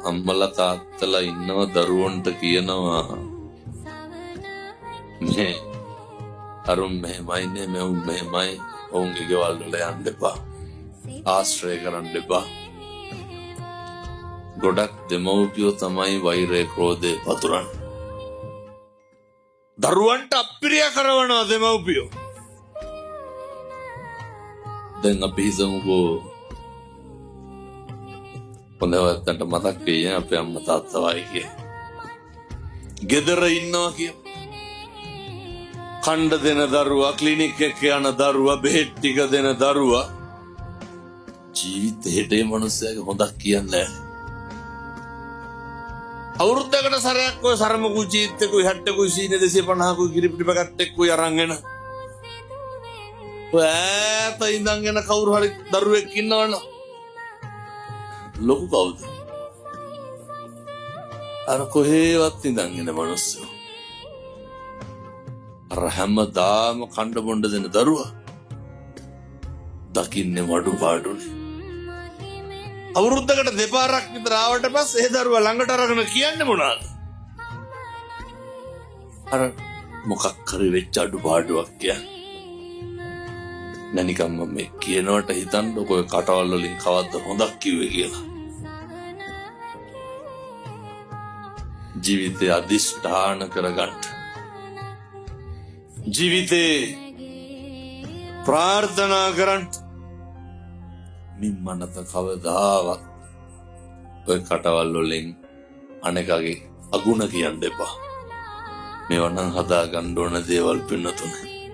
අම්මලා තාත්තලා ඉන්නව දරුවන්ට කියනවා මේ අරුම් මෙහෙමයිනේ මෙවුන් මෙහෙමයි ඔවුන්ගේ ගෙවල් වල යන්න එපා ආශ්‍රය කරන්න එපා ගොඩක් දෙමව්පියෝ තමයි වෛරය ක්‍රෝධය පතුරන්නේ දරුවන්ට අප්‍රිය කරනවා දෙමව්පියෝ දැන් අපි හිතමුකෝ හොඳවත්තන්ට මතක් වෙයි අපේ අම්මා තාත්තා වගේ ගෙදර ඉන්නවා කිය කණ්ඩ දෙන දරුවා ක්ලිනික් එක යන දරුවා බෙහෙත් ටික දෙන දරුවා ජීවිතේට මේ මිනිස්සයාගේ හොඳක් කියන්නේ අවුරුද්දකට සරයක් ඔය සරමකුයි චීත්තකුයි හැට්ටකුයි සීනේ 250කුයි කිරිපිටි පැකට් එක්කුයි අරන් එන ඔය ඈත ඉඳන් එන කවුරු හරි දරුවෙක් ඉන්නවනේ ලොකු කවුද අර කොහෙවත් ඉඳන් එන මිනිස්සු අර හැමදාම කණ්ඩ බොණ්ඩ දෙන දරුවා දකින්නේ වඩු පාඩුනේ අවුරුද්දකට දෙපාරක් විතර ආවට පස්සේ ඒ දරුවා ළඟට අරගෙන කියන්නේ මොනවාද අර මොකක් හරි වෙච්ච අඩුපාඩුවක් කියන්නේ නැනිකම් මම කියනවට හිතන්නකො ඔය කටවල් වලින් කවද්ද හොඳක් කිව්වේ කියලා ජීවිතය අදිෂ්ඨාන කරගන්න ජීවිතේ ප්‍රාර්ථනා කරන්න මිම්මනත කවදාවත් ඔය කටවල් වලින් අනෙකගේ අගුණ කියන්න එපා මේවා නම් හදා ගන්න ඕන දේවල් පින්නතුනේ